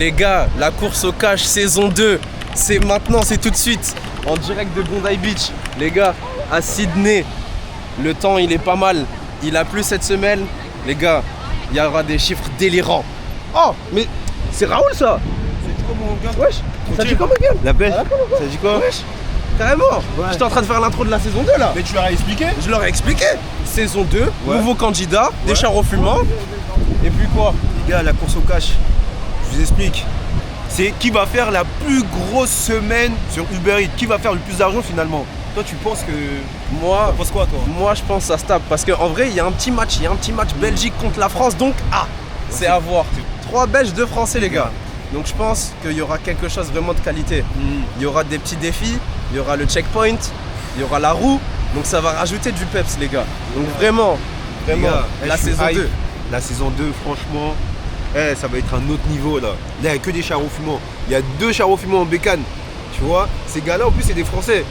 Les gars, la course au cash saison 2, c'est maintenant, c'est tout de suite, en direct de Bondi Beach. Les gars, à Sydney, le temps il est pas mal, il a plu cette semaine. Les gars, il y aura des chiffres délirants. Oh, mais c'est Raoul ça. Ça dit quoi mon gars? Wesh, ça dit quoi mon gars? La pêche. Ça dit quoi? Wesh, carrément. J'étais en train de faire l'intro de la saison 2 là. Mais tu leur as expliqué? Je leur ai expliqué. Saison 2, nouveau candidat, des charros fumants. Et puis quoi? Les gars, la course au cash, je vous explique. C'est qui va faire la plus grosse semaine sur Uber Eats. Qui va faire le plus d'argent finalement? Toi, tu penses que... Moi, tu penses quoi, toi? Moi, je pense que ça se tape. Parce qu'en vrai, il y a un petit match. Belgique contre la France. Donc, c'est à voir. 3 Belges, 2 Français, les gars. Donc, je pense qu'il y aura quelque chose vraiment de qualité. Il y aura des petits défis. Il y aura le checkpoint. Il y aura la roue. Donc, ça va rajouter du peps, les gars. Donc, vraiment, Les gars, la je suis saison hype. 2. La saison 2, franchement, ça va être un autre niveau là. Là, il n'y a que des charros fumants. Il y a 2 charros fumants en bécane. Tu vois, ces gars-là, en plus, c'est des Français.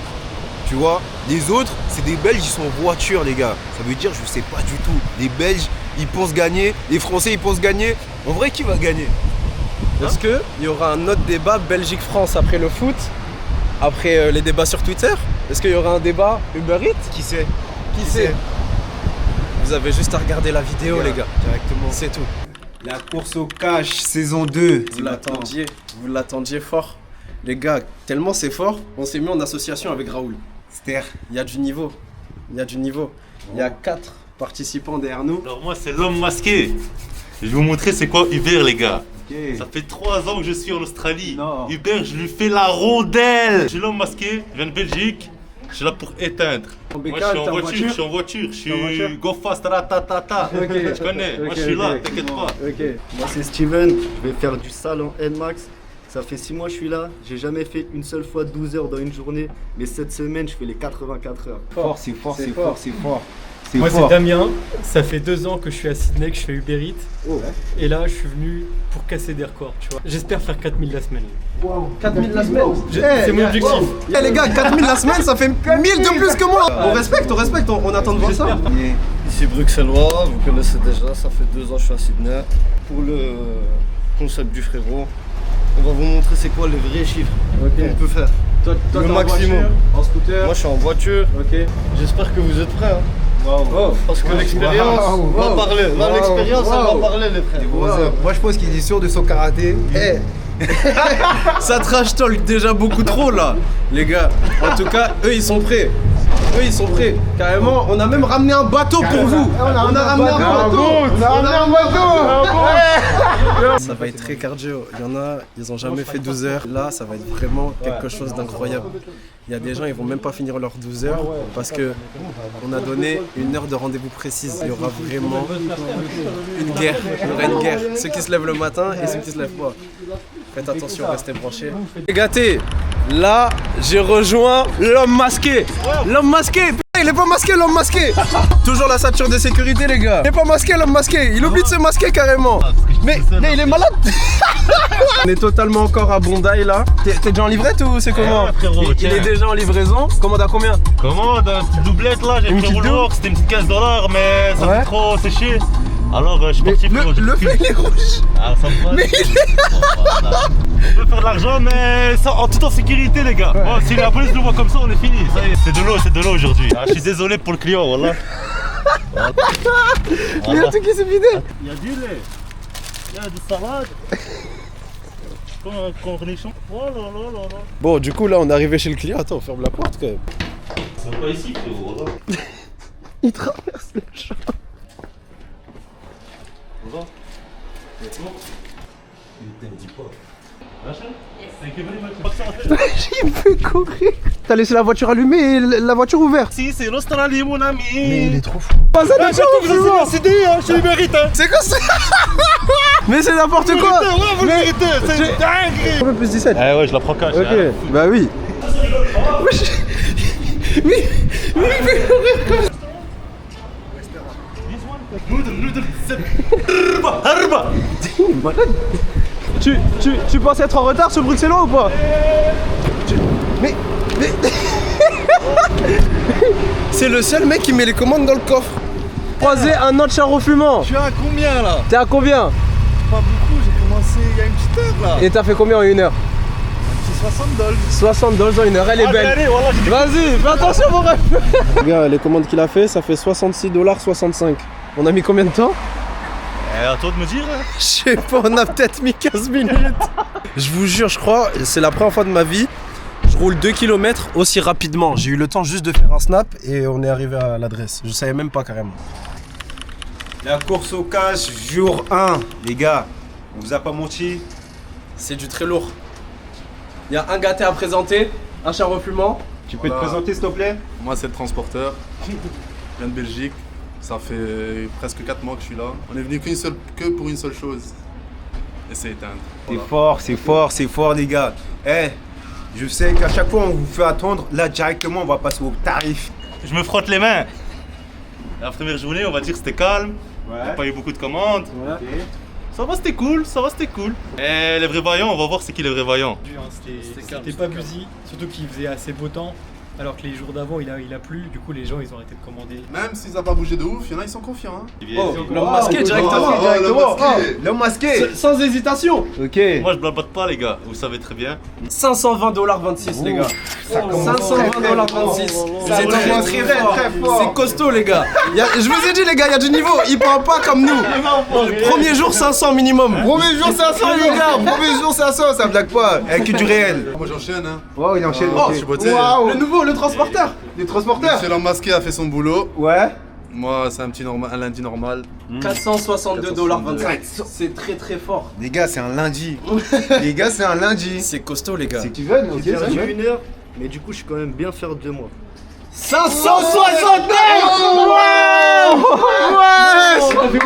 Tu vois, les autres, c'est des Belges, ils sont en voiture, les gars. Ça veut dire, je sais pas du tout. Les Belges, ils pensent gagner. Les Français, ils pensent gagner. En vrai, qui va gagner? Est-ce qu'il y aura un autre débat Belgique-France après le foot? Après les débats sur Twitter? Est-ce qu'il y aura un débat Uber Eats? Qui sait? Qui sait? Vous avez juste à regarder la vidéo, les gars. Directement. C'est tout. La course au cash, saison 2. Vous l'attendiez fort. Les gars, tellement c'est fort, on s'est mis en association avec Raoul. Ster. Il y a du niveau. Il y a 4 participants derrière nous. Alors moi c'est l'homme masqué. Je vais vous montrer c'est quoi Uber les gars. Ok. Ça fait 3 ans que je suis en Australie. Non. Uber je lui fais la rondelle. Je suis l'homme masqué, je viens de Belgique. Je suis là pour éteindre. Moi je suis en voiture, je suis go fast ratatata. Tu connais, moi je suis là, t'inquiète pas. Moi c'est Steven, je vais faire du sale en Nmax. Ça fait 6 mois que je suis là, j'ai jamais fait une seule fois 12 heures dans une journée, mais cette semaine je fais les 84 heures. Fort, c'est fort. Moi c'est Damien, ça fait 2 ans que je suis à Sydney, que je fais Uber Eats. Et là je suis venu pour casser des records, tu vois. J'espère faire 4000 la semaine. 4000 la semaine. C'est mon objectif. Eh les gars, 4000 la semaine, ça fait 1000 de plus que moi. On respecte, on attend de voir ça. Ici bruxellois, vous connaissez déjà, ça fait 2 ans que je suis à Sydney. Pour le concept du frérot, on va vous montrer c'est quoi les vrais chiffres qu'on peut faire. Toi, Le t'es en maximum. voiture, en scooter. Moi je suis en voiture, Ok. j'espère que vous êtes prêts. Parce que l'expérience va parler. Là l'expérience elle va parler les frères. Moi, je pense qu'il est sûr de son karaté. Ça trash talk déjà beaucoup trop là, les gars. En tout cas, eux ils sont prêts. Carrément, on a même ramené un bateau pour vous. On a ramené un bateau. Ça va être très cardio. Il y en a, ils ont jamais fait 12 heures. Là, ça va être vraiment quelque chose d'incroyable. Il y a des gens, ils vont même pas finir leurs 12 heures parce que on a donné une heure de rendez-vous précise. Il y aura vraiment une guerre. Il y aura une guerre. Ceux qui se lèvent le matin et ceux qui se lèvent pas. Faites attention, restez branchés. Les gâtés, là, j'ai rejoint l'homme masqué. L'homme masqué, putain, il est pas masqué, l'homme masqué. Toujours la ceinture de sécurité, les gars. Il est pas masqué, l'homme masqué. Il oublie de se masquer carrément. Mais il est malade. On est totalement encore à Bondi là. T'es déjà en livrette ou c'est comment? Il est déjà en livraison. Commande à combien? Commande un petit doublette là, j'ai pris rouloir, c'était une petite $15 mais ça fait trop séché. Alors je suis parti frérot. Le feu il est rouge. Ah, ça me va. Mais On peut faire de l'argent mais en toute en sécurité les gars. Bon, si la police nous voit comme ça on est fini. Ça y est, c'est de l'eau aujourd'hui. Je suis désolé pour le client voilà. il y a tout qui s'est vidé. Il y a du lait, il y a du salade. Comme un cornichon. Oh là là là là. Bon, du coup là on est arrivé chez le client. Attends, on ferme la porte quand même. C'est pas ici frérot. Voilà. Il traverse le champ. Bonjour. Il me dit pas. Rachel? Thank you very much. Il veut courir. T'as laissé la voiture allumée et la voiture ouverte. Si, c'est l'Australie mon ami. Mais il est trop fou. Pas ça Mais vous avez CDI, hein, je Uber Eats, hein. C'est quoi ça? Mais c'est n'importe quoi. Ouais, vous le méritez, c'est dingue. Un peu plus 17. Eh ouais, je la prends cash. Ok, bah oui. Mais il veut courir comme ça. Tu penses être en retard sur Bruxellois ou pas? Mais c'est le seul mec qui met les commandes dans le coffre. Croisé un autre charreau fumant. Tu es à combien là? T'es à combien? Pas beaucoup, j'ai commencé il y a une petite heure là. Et t'as fait combien en une heure? C'est 60 dollars. 60 dollars en une heure, elle est belle. Allez, voilà, Vas-y, fais attention mon ref. Regarde, les commandes qu'il a fait, ça fait 66,65 $. On a mis combien de temps? à toi de me dire. Hein. Je sais pas, on a peut-être mis 15 minutes. Je vous jure, je crois, c'est la première fois de ma vie, je roule 2 km aussi rapidement. J'ai eu le temps juste de faire un snap et on est arrivé à l'adresse. Je savais même pas carrément. La course au cash, jour 1. Les gars, on vous a pas menti. C'est du très lourd. Il y a un gâté à présenter, un charreau fumant. Tu peux te présenter s'il te plaît? Moi, c'est le transporteur. Je viens de Belgique. Ça fait presque 4 mois que je suis là. On est venu que pour une seule chose. Et c'est éteindre. C'est fort les gars. Eh, je sais qu'à chaque fois on vous fait attendre. Là directement on va passer au tarif. Je me frotte les mains. La première journée, on va dire que c'était calme. Il n'y a pas eu beaucoup de commandes. Ça va, c'était cool, Et les vrais vaillants, on va voir c'est qui les vrais vaillants. C'était pas busy, surtout qu'il faisait assez beau temps. Alors que les jours d'avant, il a plu, du coup les gens ils ont arrêté de commander. Même s'ils n'ont pas bougé de ouf, il y en a, ils sont confiants. Hein. L'homme masqué directement. L'homme masqué. Sans hésitation. Ok. Moi je blabote pas les gars, vous savez très bien. 520,26 $, les gars. 520,26 $. C'est très fort. C'est costaud, les gars. Je vous ai dit, les gars, il y a du niveau. Ils parlent pas comme nous. Premier jour, 500 minimum. Premier jour 500 les gars. Premier jour 500, ça blague pas. Avec que du réel. Moi, j'enchaîne. Hein. Wow, il enchaîne. Oh, Je suis botté. le nouveau, le transporteur. Les transporteurs. Monsieur l'homme masqué a fait son boulot. Ouais. Moi, c'est un lundi normal. 462,25 $. C'est très très fort. Les gars, c'est un lundi. Les gars, c'est un lundi. C'est costaud, les gars. C'est que tu veux, ok, J'ai ça mis une heure, mais du coup, je suis quand même bien faire 2 mois. 569. Les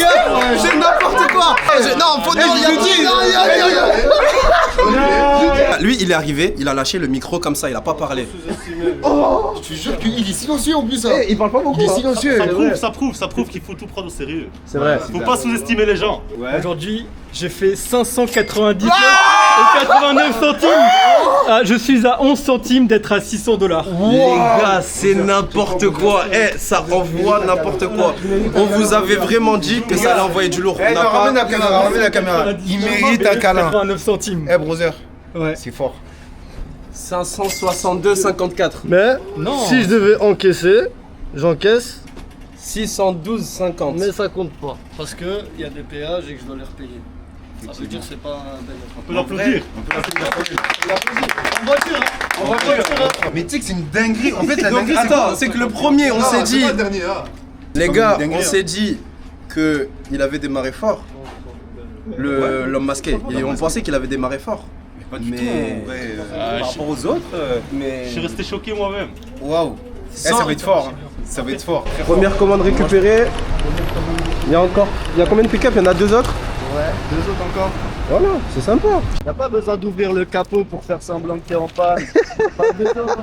gars, j'ai n'importe quoi. Non, faut non, Lui, il est arrivé, il a lâché le micro comme ça, il a pas parlé. Je te jure qu'il est silencieux en plus. Il parle pas beaucoup. Il est silencieux. Ça prouve qu'il faut tout prendre au sérieux. C'est vrai. Faut pas sous-estimer les gens. Aujourd'hui, j'ai fait 599 et 89 centimes. Ah, je suis à 11 centimes d'être à 600 $. Les gars, c'est n'importe quoi. Ça envoie n'importe quoi. On vous avait vraiment dit que ça allait envoyer du lourd. Eh, ramène la caméra. Il mérite un câlin. 89 centimes. Eh, brother. Ouais. C'est fort. 562,54. Mais Non. si je devais encaisser, j'encaisse, 612,50. mais ça compte pas. Parce que il y a des péages et que je dois les repayer. Ça veut dire que c'est pas un bel effort. On peut l'applaudir. Mais tu sais que c'est une dinguerie. En fait, la Donc, dinguerie, c'est attends, quoi? c'est que le premier, on s'est dit. C'est pas le dernier. Les comme gars, une dinguerie, on hein. s'est dit que il avait démarré fort. L'homme masqué. Et on pensait qu'il avait démarré fort. Pas du Mais- tout. En vrai, par rapport aux autres. Mais. Je suis resté choqué moi-même. Waouh. Eh, ça va être fort. Hein. Ça va être fort. Première commande récupérée. Il y a combien de pick-up? Il y en a 2 autres? Ouais, 2 autres encore. Voilà, c'est sympa. Y a pas besoin d'ouvrir le capot pour faire semblant que t'es en panne. Pas besoin.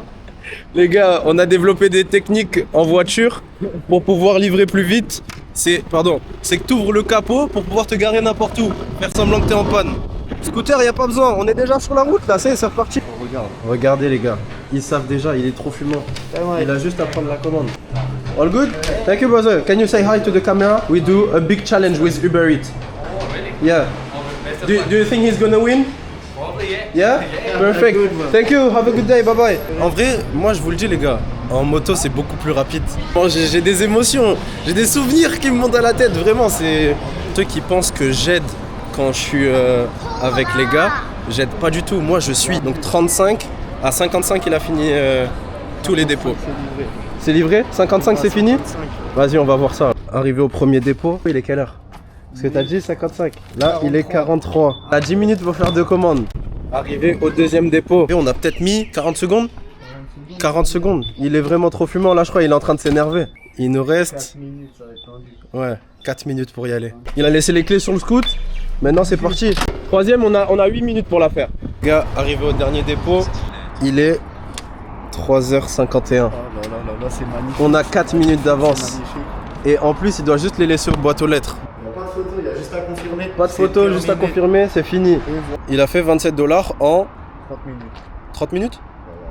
Les gars, on a développé des techniques en voiture pour pouvoir livrer plus vite. C'est que tu ouvres le capot pour pouvoir te garer n'importe où, faire semblant que t'es en panne. Scooter, il n'y a pas besoin, on est déjà sur la route là, c'est reparti. Regardez les gars, ils savent déjà, il est trop fumant. Il a juste à prendre la commande. All good? Thank you brother. Can you say hi to the camera? We do a big challenge with Uber Eats. Yeah. Do you think he's gonna win? Yeah? Perfect. Thank you. Have a good day. Bye bye. En vrai, moi je vous le dis les gars, en moto c'est beaucoup plus rapide. Bon, j'ai des émotions, j'ai des souvenirs qui me montent à la tête. Vraiment, c'est ceux qui pensent que j'aide quand je suis avec les gars. J'aide pas du tout. Moi je suis donc 35 à 55. Il a fini tous les dépôts. C'est livré? 55 c'est fini? Vas-y, on va voir ça. Arrivé au premier dépôt, il est quelle heure? Parce que t'as dit 55. Là, il est 43. On a 10 minutes pour faire 2 commandes. Arrivé au deuxième dépôt. Et on a peut-être mis 40 secondes 40 secondes. Il est vraiment trop fumant. Là, je crois qu'il est en train de s'énerver. Il nous reste... 4 minutes, ça va être tendu. Ouais, 4 minutes pour y aller. Il a laissé les clés sur le scoot. Maintenant, c'est parti. Troisième, on a 8 minutes pour la faire. Gars, arrivé au dernier dépôt. Il est 3h51. Oh là là là, c'est magnifique. On a 4 minutes C'est d'avance. magnifique. Et en plus, il doit juste les laisser sur boîte aux lettres. Il n'y a pas de photo, il y a juste à confirmer. Pas de photo, C'est juste à terminé. confirmer, c'est fini. Et voilà, Il a fait 27 $ en 30 minutes. 30 minutes.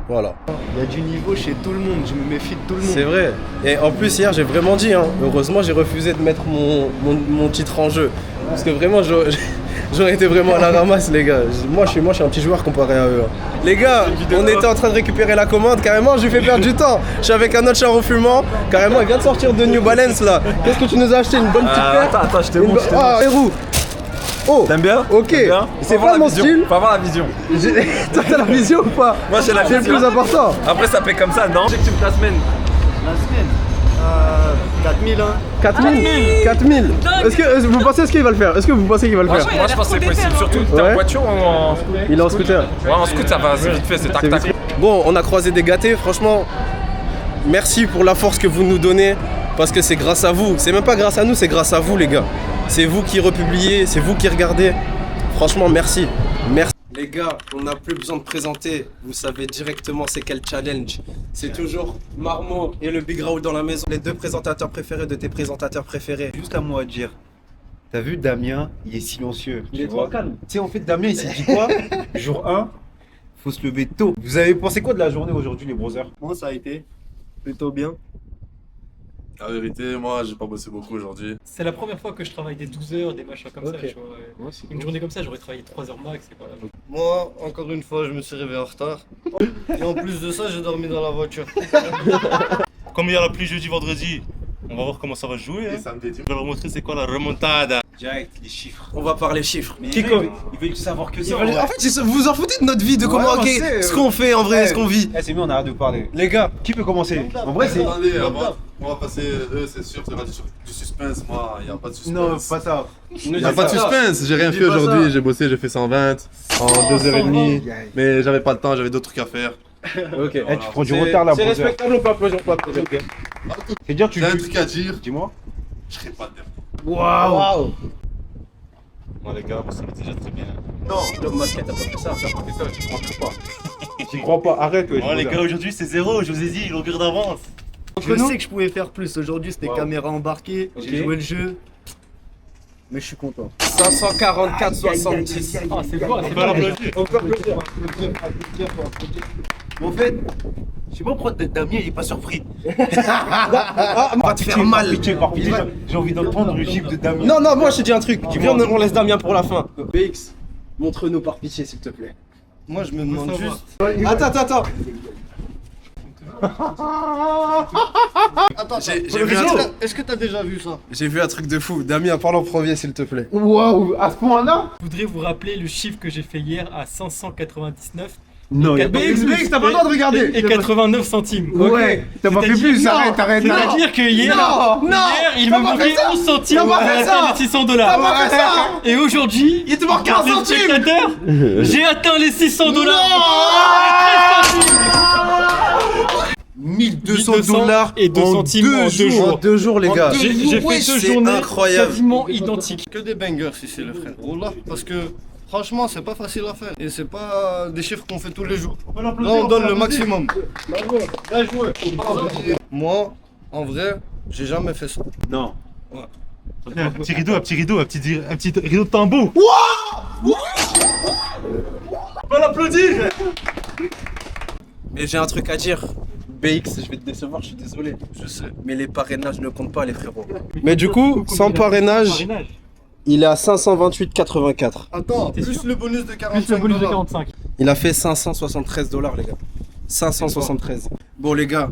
Voilà. Il y a du niveau chez tout le monde, je me méfie de tout le monde. C'est vrai. Et en plus, hier, j'ai vraiment dit, hein, heureusement, j'ai refusé de mettre mon titre en jeu. Parce que vraiment, j'aurais été vraiment à la ramasse, les gars. Moi, je suis un petit joueur comparé à eux. Les gars, on était en train de récupérer la commande. Carrément, je lui fais perdre du temps. Je suis avec un autre charreau fumant. Carrément, il vient de sortir de New Balance là. Qu'est-ce que tu nous as acheté? Une bonne petite paire? Attends, je te montre. Ah, Héroux. Oh, T'aimes bien? ok. C'est pas mon style. Faut avoir la vision. Toi, t'as la vision ou pas? Moi, j'ai la C'est le vision. plus important. Après, ça fait comme ça, non? J'ai que tu me la semaine. La semaine 4000 hein. 4000. Vous pensez qu'il va le faire? Est-ce que vous pensez qu'il va le faire? Moi, je pense que c'est possible. Surtout, t'es Ouais. en voiture ou en. Il est en scooter. Ouais, en scoot, ça va, c'est vite fait, c'est tac tac. Bon, on a croisé des gâtés, franchement, merci pour la force que vous nous donnez, parce que c'est grâce à vous. C'est même pas grâce à nous, c'est grâce à vous, les gars. C'est vous qui republiez, c'est vous qui regardez. Franchement, merci. Merci. Les gars, on n'a plus besoin de présenter. Vous savez directement c'est quel challenge. C'est toujours Marmo et le Big Raoul dans la maison. Les deux présentateurs préférés de tes présentateurs préférés. Juste à moi à dire. T'as vu, Damien, il est silencieux. Il est trop calme. Tu sais, en fait, Damien, il s'est dit quoi? Jour 1, faut se lever tôt. Vous avez pensé quoi de la journée aujourd'hui, les brothers? Moi, ça a été plutôt bien. La vérité, moi, j'ai pas bossé beaucoup aujourd'hui. C'est la première fois que je travaille des 12 heures, des machins comme ça. Ok. Tu vois. Une journée comme ça, j'aurais travaillé 3 heures max. Et voilà. Moi, encore une fois, je me suis réveillé en retard. Et en plus de ça, j'ai dormi dans la voiture. Comme il y a la pluie jeudi, vendredi, on va voir comment ça va se jouer. Et Hein. samedi, Je vais leur montrer c'est quoi la remontada. Direct, les chiffres. On va parler chiffres. Kiko, il veut savoir que ça. En fait, vous vous en foutez de notre vie, de comment, on ok, sait, ce qu'on fait en vrai, ce qu'on vit. Eh, c'est mieux, on arrête de parler. Les gars, Qui peut commencer? En vrai, c'est. Attendez, avant, on va passer, c'est sûr, c'est pas du suspense. Moi, y a pas de suspense. Non, pas ça. Y a pas de suspense, j'ai rien fait aujourd'hui, j'ai bossé, j'ai fait 120 en 2h30. Mais j'avais pas le temps, j'avais d'autres trucs à faire. ok. Eh, tu prends du retard là, C'est brother. respectable ou pas, applaudir, pas applaudir. C'est dire, tu J'ai un truc à dire, Dis-moi. je serai pas de Waouh. Bon les gars, vous savez déjà très bien. Le masquette, t'as pas fait ça. J'y crois pas, arrête, ouais. Bon les gars, aujourd'hui c'est 0, je vous ai dit, longueur d'avance. Je sais que je pouvais faire plus. Aujourd'hui, c'était caméra embarquée. J'ai joué le jeu. Mais je suis content. 544,70. Ah, c'est quoi? On C'est peut pas l'applaudir. En fait, je sais pas pourquoi Damien il est pas surpris. Ah, va te faire mal. J'ai envie d'entendre le chiffre de Damien. Non, non, moi je te dis un truc. Viens, on laisse Damien pour la fin. BX, montre-nous par pitié, s'il te plaît. Moi, je me demande juste. Attends. Attends, J'ai vu un truc. est-ce que t'as déjà vu ça? J'ai vu un truc de fou. Damien, parle en premier, s'il te plaît. Waouh, à ce point-là? Je voudrais vous rappeler le chiffre que j'ai fait hier à 599 Non, et BX, t'as pas le droit de regarder. et 89 centimes. Ouais, t'as pas fait plus, arrête. C'est-à-dire que hier, il t'as me pas manquait fait ça. 11 centimes T'as pas à fait la ça. fin des 600 T'as dollars. pas fait ça. Et aujourd'hui, Il te manque 15 les centimes. spectateurs, j'ai atteint les 600 dollars. 1200 1200 dollars et 2 centimes en 2 jours. En 2 jours, les gars. J'ai fait deux c'est journées incroyable. quasiment identiques. Que des bangers ici, le frère. Wallah, parce que franchement, c'est pas facile à faire. Et c'est pas des chiffres qu'on fait tous les jours. Là, on donne le maximum. Moi, en vrai, j'ai jamais fait ça. Non. Un petit rideau, un petit rideau de tambour. On va l'applaudir. Mais j'ai un truc à dire. BX, je vais te décevoir, je suis désolé. Je sais. Mais les parrainages ne comptent pas, les frérots. Mais du coup, sans parrainage, il est à 528,84. Attends, plus le bonus de 45 Plus le bonus de dollars. 45. Il a fait 573 dollars, les gars. 573. Bon, les gars,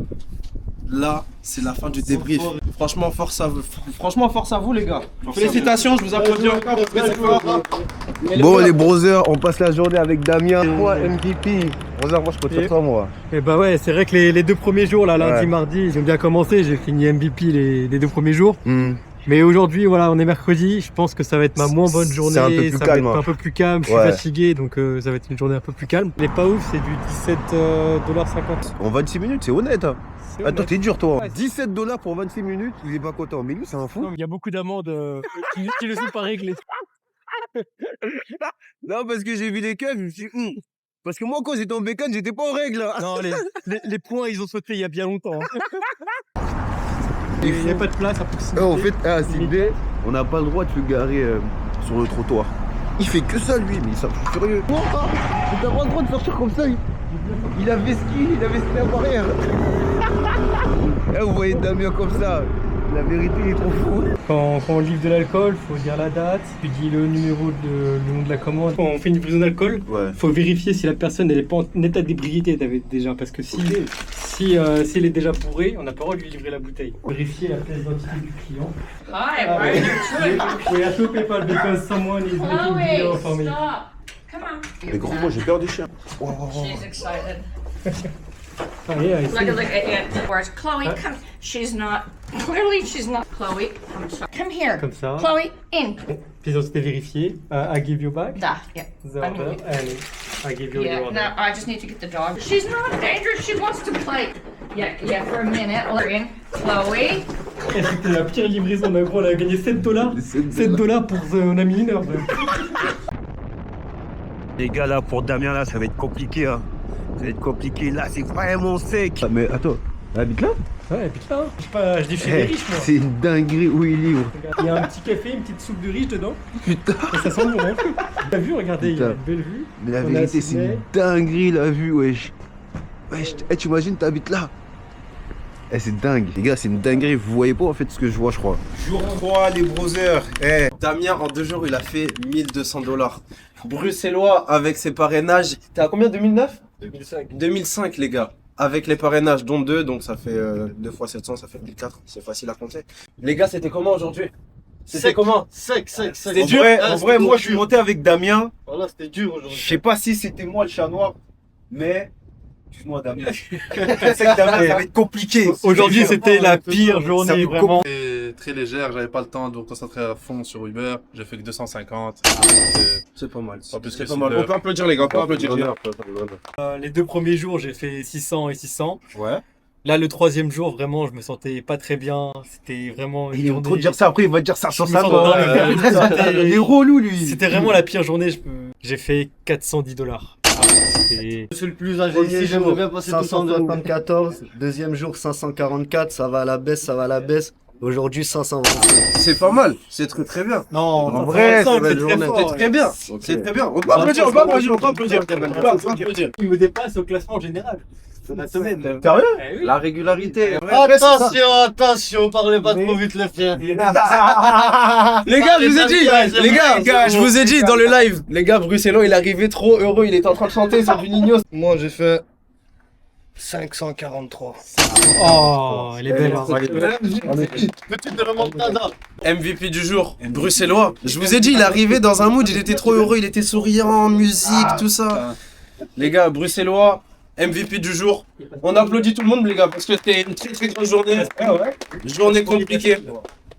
là, c'est la fin du débrief. Franchement, force à vous. Franchement, force à vous, les gars. Félicitations, je vous applaudis encore parce que c'est fort. Bon, les brothers, on passe la journée avec Damien. Moi, MVP. Brothers, moi, je peux te faire ça, moi. Et bah ouais, c'est vrai que les 2 premiers jours, là, lundi, Ouais. mardi, ils ont bien commencé. J'ai fini MVP les 2 premiers jours. Hmm. Mais aujourd'hui, voilà, on est mercredi. Je pense que ça va être ma moins bonne journée. C'est un peu plus ça calme, va être hein. un peu plus calme. Je suis Ouais. fatigué, donc ça va être une journée un peu plus calme. Les pas ouf, c'est du 17,50 $. En 26 minutes, c'est honnête. Hein. C'est Attends, honnête. t'es dur, toi. Ouais. 17 dollars pour 26 minutes, il est pas content. Mais lui, c'est un fou. Non, il y a beaucoup d'amendes qui ne sont pas réglées. Non, parce que j'ai vu les keufs, je me suis dit, Parce que moi, quand j'étais en bécane, j'étais pas en règle. Hein. Non, les points, ils ont sauté il y a bien longtemps. Il n'y a pas de place à proximité. En fait, à Sydney, on n'a pas le droit de se garer sur le trottoir. Il fait que ça, lui, mais il s'en fout furieux. T'as pas le droit de sortir comme ça. Il avait ski la barrière. Là, vous voyez Damien comme ça. La vérité il est trop fou. Quand on livre de l'alcool, faut dire la date, tu dis le numéro, le nom de la commande. Quand on fait une livraison d'alcool, faut vérifier si la personne elle est pas en état d'ébriété déjà, parce que si elle est déjà bourrée, on n'a pas le droit de lui livrer la bouteille. Vérifier la pièce d'identité du client. Hi, why are you tripping? We have to PayPal because someone is making video for me. Stop. Come on. Mais gros, moi j'ai peur des chiens. She's excited. Ah, yeah, I see. Look at where's Chloe? Come. She's not. Clearly, she's not. Chloe, come here. Comme ça. Chloe, in. Pièce d'identité vérifiée. I give you back. Da. Yeah. The order, and I give you Yeah. your order. Now I just need to get the dog. She's not dangerous. She wants to play. Yeah. For a minute. We're in. Chloe. Et c'était la pire livraison d'un gros, on a gagné $7. $7 pour un ami mineur. Les gars là pour Damien là ça va être compliqué hein. Ça va être compliqué là, c'est vraiment sec. Ah, mais attends, elle habite là? Ouais, et puis là, je dis chez les riches moi. C'est une dinguerie où il livre. Il y a un petit café, une petite soupe de riche dedans. Putain. Et ça sent bon, hein. T'as vu, regardez, il y a une belle vue. Mais la On vérité a c'est une Sydney. dinguerie la vue wesh. Wesh, tu imagines t'habites là? C'est dingue. Les gars, c'est une dinguerie. Vous voyez pas en fait ce que je vois, je crois. Jour 3, les brothers. Damien, en 2 jours, il a fait $1200. Bruxellois, avec ses parrainages. T'es à combien, 2009? 2005, les gars. Avec les parrainages, dont 2, donc ça fait 2 fois 700, ça fait 1004. C'est facile à compter. Les gars, c'était comment aujourd'hui? C'était comment? Sec. En vrai, moi je suis monté avec Damien. Voilà, c'était dur aujourd'hui. Je sais pas si c'était moi le chat noir, mais. Excuse-moi, Damien. Je sais que Damien, ça va être compliqué. Aujourd'hui, c'était la pire journée, vraiment. C'était très légère, j'avais pas le temps de me concentrer à fond sur Uber. J'ai fait que 250. C'est pas mal. Pas plus que C'est pas mal. super. On peut applaudir, les gars. On peut applaudir. Les 2 premiers jours, j'ai fait 600 et 600. Ouais. Là, le 3e jour, vraiment, je me sentais pas très bien. C'était vraiment une Il va journée... trop dire ça après, il va dire ça sur Je sa me voix. sentais- Il est relou lui. C'était vraiment la pire journée. J'ai fait $410. Je suis le plus âgé ici, j'aimerais bien passer 574. Deuxième jour 544, ça va à la baisse. Aujourd'hui 525. C'est pas mal. C'est très très bien. Non, En vrai, c'est c'est très très C'est très bien. C'est très bien. On peut applaudir, on peut applaudir, on peut applaudir. Il me dépasse au classement général. C'est la semaine. Sérieux? Eh oui. La régularité. Attention, parlez pas trop vite les frères. Les gars, je vous ai dit, les gars, je vous ai dit dans le live, les gars, Bruxellois, il est arrivé trop heureux, il était en train de chanter sur du Nino. Moi j'ai fait 543. Oh, elle est belle. Petite remontada. MVP du jour, Bruxellois. Je vous ai dit, il est arrivé dans un mood, il était trop heureux, il était souriant, musique, tout ça. Les gars, Bruxellois, MVP du jour. On applaudit tout le monde, les gars, parce que c'était une très très grosse journée. Journée compliquée.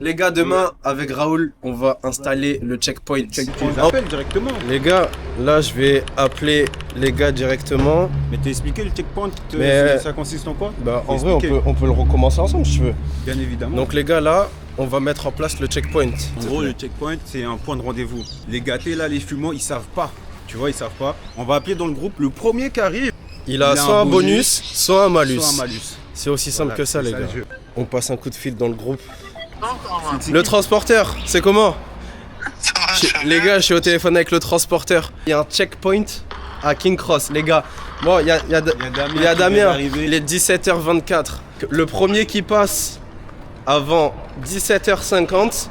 Les gars, demain, avec Raoul, on va installer le checkpoint. Appelle directement. Les gars, là, je vais appeler les gars directement. Mais t'as expliqué le checkpoint, Mais- ça consiste en quoi? Bah, en vrai, on peut le recommencer ensemble, si tu veux. Bien évidemment. Donc, les gars, là, on va mettre en place le checkpoint. En gros, le checkpoint, c'est un point de rendez-vous. Les gâtés, là, les fumants, ils savent pas. Tu vois, ils savent pas. On va appeler dans le groupe le premier qui arrive. Il a soit un bonus, soit un malus. Soit un malus. C'est aussi simple Voilà, que ça, c'est les ça, gars. le jeu. On passe un coup de fil dans le groupe. Le transporteur, c'est comment? Les gars, je suis au téléphone avec le transporteur. Il y a un checkpoint à King Cross, les gars. Bon, il y a Damien, il est 17h24. Le premier qui passe avant 17h50,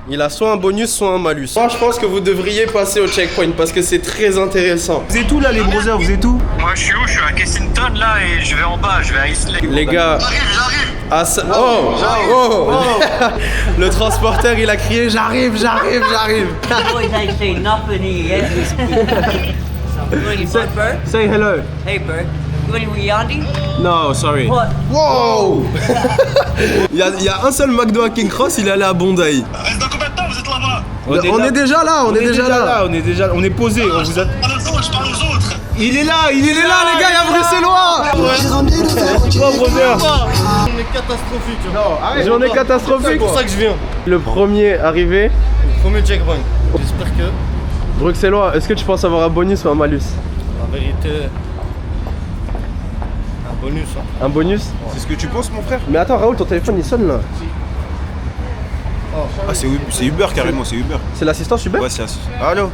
il a soit un bonus, soit un malus. Moi, je pense que vous devriez passer au checkpoint parce que c'est très intéressant. Vous êtes où là, les brothers? Vous êtes où? Moi je suis où? Je suis à Kensington là et je vais en bas, je vais à Islay. Les gars, le transporteur, il a crié j'arrive. Boys ain't say nothing yet. Say hello. Hey Bert, you want any Yandi? No, sorry. What? Wow. Il y a un seul McDo à King Cross, il est allé à Bondi. Reste dans combien de temps vous êtes là-bas? On est déjà là, on est posé. Parle aux autres, je parle aux autres. Il est là, les gars, il y a Bruxellois. Journée catastrophique. Journée catastrophique. C'est pour ça que je viens. Le premier arrivé, Premier checkpoint. J'espère que Bruxellois, est-ce que tu penses avoir un bonus ou un malus? la vérité, un bonus. Hein. Un bonus? C'est ce que tu penses, mon frère? Mais attends, Raoul, ton téléphone il sonne là. Ah, c'est Uber carrément, c'est Uber. C'est l'assistant Uber? Ouais, c'est Allô?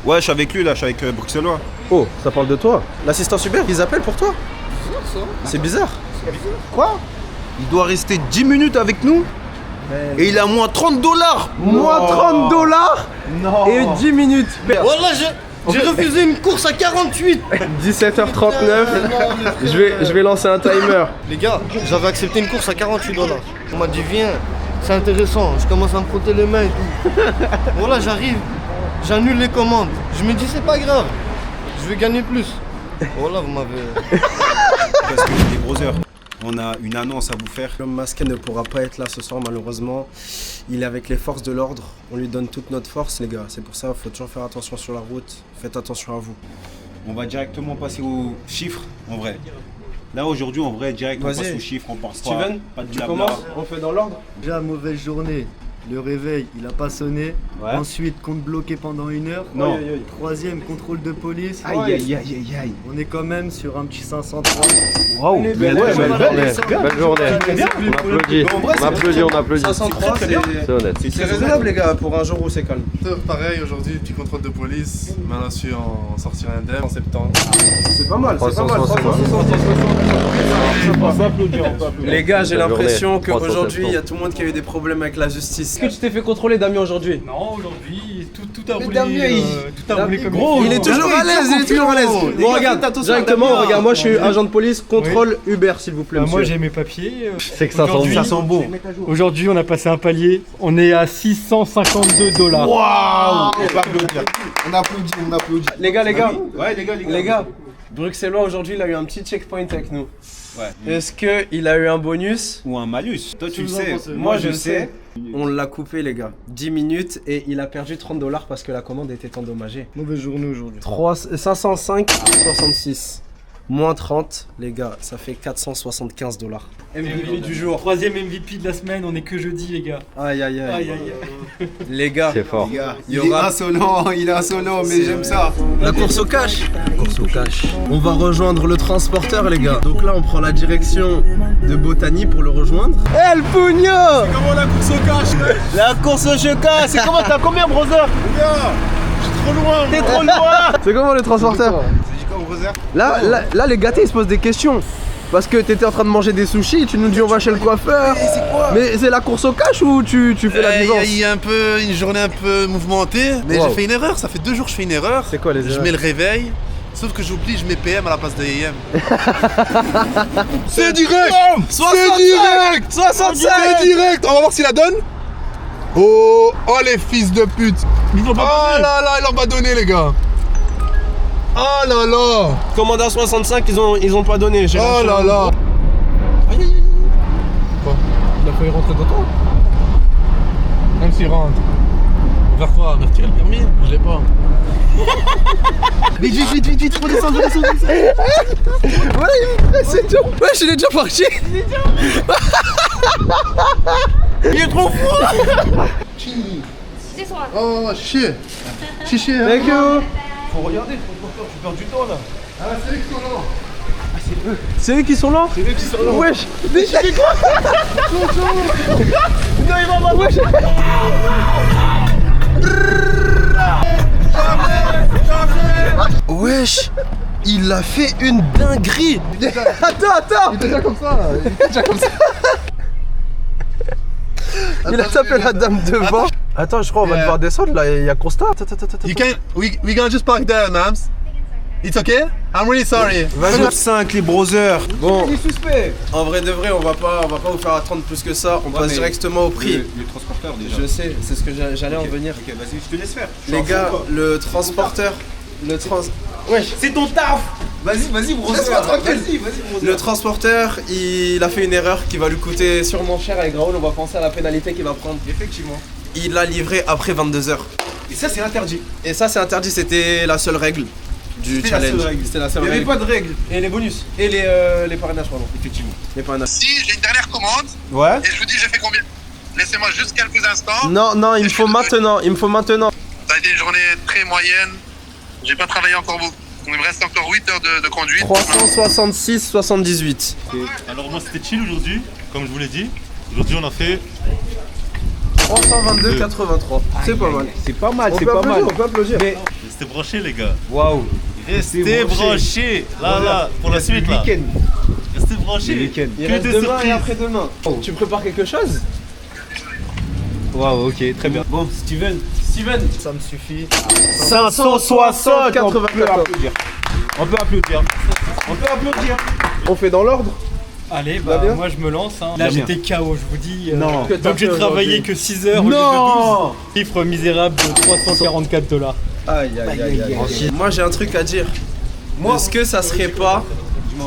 Ouais, je suis avec lui là, je suis avec Bruxellois. Oh, ça parle de toi. L'assistant Uber, ils appellent pour toi? C'est bizarre. Quoi? Il doit rester 10 minutes avec nous? Et il a moins 30 $. Moins 30 $ et 10 minutes. Voilà, j'ai refusé une course à 48. 17h39. Je vais lancer un timer. Les gars, j'avais accepté une course à 48 $. On m'a dit viens, c'est intéressant. Je commence à me frotter les mains et tout. Voilà, j'arrive, j'annule les commandes. Je me dis c'est pas grave, je vais gagner plus. Voilà, vous m'avez... Parce que les brothers, on a une annonce à vous faire. L'homme masqué ne pourra pas être là ce soir malheureusement. Il est avec les forces de l'ordre. On lui donne toute notre force les gars. C'est pour ça qu'il faut toujours faire attention sur la route. Faites attention à vous. On va directement passer aux chiffres, en vrai. Là, aujourd'hui, en vrai, direct, on passe aux chiffres, on pense Steven, pas de tu blabla. commences? On fait dans l'ordre? Déjà, mauvaise journée. Le réveil, il a pas sonné. Ouais. Ensuite, compte bloqué pendant 1 heure. Non. Troisième, contrôle de police. Aïe. On est quand même sur un petit 503. Waouh, belle journée. On applaudit. 503, c'est honnête. C'est raisonnable les gars pour un jour où c'est calme. Pareil, aujourd'hui, petit contrôle de police. Maintenant, je suis en sortir indemne en septembre. C'est pas mal, c'est pas mal. 360. Les gars, j'ai l'impression qu'aujourd'hui, il y a tout le monde qui a eu des problèmes avec la justice. Est-ce que tu t'es fait contrôler Damien aujourd'hui? Non, aujourd'hui, tout a roulé. Damien, tout a roulé comme gros, il est toujours à l'aise, il est toujours à l'aise. Bon, regarde, directement, regarde, moi je suis agent de police, contrôle Uber s'il vous plaît. Moi j'ai mes papiers. C'est que ça sent bon. Aujourd'hui, on a passé un palier, on est à 652 $. Waouh! On applaudit. Les gars, Ouais, les gars, Bruxellois aujourd'hui, il a eu un petit checkpoint avec nous. Ouais. Est-ce qu'il a eu un bonus? Ou un malus. Toi, tu le sais. Moi, je le sais. On l'a coupé, les gars. 10 minutes et il a perdu 30 $ parce que la commande était endommagée. Mauvaise journée aujourd'hui. 505,66. Moins 30, les gars, ça fait 475 $. MVP du jour. Troisième MVP de la semaine, on est que jeudi, les gars. Aïe. Les gars, c'est fort. Il est insolent, mais j'aime ça. La course au cash. On va rejoindre le transporteur, les gars. Donc là, on prend la direction de Botany pour le rejoindre. El Pugno! C'est comment la course au cash? La course au cash. C'est comment? T'as combien, brother? Je suis trop loin. T'es trop loin. C'est comment le transporteur? Là, les gâtés ils se posent des questions. Parce que t'étais en train de manger des sushis, tu nous dis on va chez le coiffeur. Mais c'est quoi? Mais c'est la course au cash ou tu fais la divorce? Il y a une journée un peu mouvementée, mais j'ai fait une erreur. Ça fait 2 jours que je fais une erreur. C'est quoi les erreurs? Je mets le réveil, sauf que j'oublie, je mets PM à la place de AM. C'est direct! 65! C'est direct! On va voir s'il la donne. Oh les fils de pute! Oh là là, il en va donner les gars! Oh là là! Commandant 65, ils ont pas donné. Oh là là! Aïe. Quoi? Il a failli rentrer dans toi. Même s'il rentre. On va faire quoi? Me retirer le permis? Je l'ai pas. Vite, redescends. Voilà, c'est tout. Ouais, il est déjà parti. Il est trop fou. Oh, chier. Thank you. Faut regarder, tu perds du temps là. Ah, c'est eux qui sont là. C'est eux qui sont là? C'est eux qui sont là. Wesh. Mais tu fais quoi? Non, il va pas. Wesh. Wesh. Il a fait une dinguerie. Attends. Il était déjà comme ça. Il a tapé la dame devant. Attends, je crois on va devoir descendre là, il y a constat. We gonna just park there, ma'ams. It's okay? I'm really sorry. Vas-y, 5 les brothers. Bon, en vrai de vrai, on va pas vous faire attendre plus que ça. On passe directement au prix. Le transporteur déjà. Je sais, c'est ce que j'allais en venir. Ok, vas-y, je te laisse faire. Les gars, le transporteur. Wesh, c'est ton taf. Vas-y, broser. Laisse-moi tranquille. Le transporteur, il a fait une erreur qui va lui coûter sûrement cher avec Raoul. On va penser à la pénalité qu'il va prendre. Effectivement. Il l'a livré après 22h. Et ça, c'est interdit. Et ça, c'est interdit. C'était la seule règle du challenge. C'était la seule règle. Il n'y avait pas de règle. Et les bonus. Et les parrainages, pardon. Effectivement. Les parrainages. Si, j'ai une dernière commande. Ouais. Et je vous dis, j'ai fait combien? Laissez-moi juste quelques instants. Non, il me faut maintenant. Ça a été une journée très moyenne. J'ai pas travaillé encore beaucoup. Il me reste encore 8 heures de conduite. 366,78. Alors moi c'était chill aujourd'hui, comme je vous l'ai dit. Aujourd'hui on a fait 322,83. C'est pas mal. C'est pas mal, On peut applaudir. Restez branchés les gars. Waouh. Restez branchés. Là, pour la suite là. Restez branchés. Il reste demain et après-demain. Tu prépares quelque chose? Waouh, ok, très bien. Bon, Steven. Ça me suffit. 560, on peut applaudir. On peut applaudir. On peut applaudir. On fait dans l'ordre. Allez, Va bien. moi je me lance. Hein. Là Va bien. j'étais KO, je vous dis. Non. Donc j'ai travaillé que 6 heures au lieu de 12. Chiffre misérable de 344 $. Aïe aïe aïe aïe. Moi j'ai un truc à dire. Est-ce que ça serait pas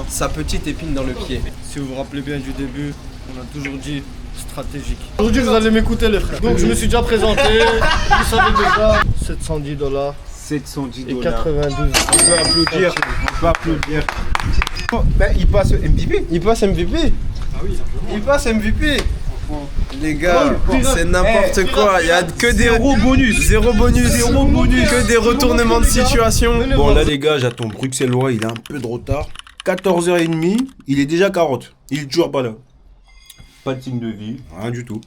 sa petite épine dans le pied? Si vous vous rappelez bien du début, on a toujours dit stratégique. Aujourd'hui vous allez m'écouter les frères. Donc je me suis déjà présenté, vous savez déjà. 710 $. 710 Et 92. On peut applaudir. On peut applaudir. Ben, il passe MVP. Il passe MVP. Ah oui, Il passe MVP. Les gars, c'est n'importe quoi. Il y a que des Zéro bonus. Zéro bonus. Que des retournements de situation. Bon, là, les gars, j'attends Bruxellois. Il a un peu de retard. 14h30. Il est déjà carotte. Il est toujours pas là. Pas de signe de vie. Rien du tout.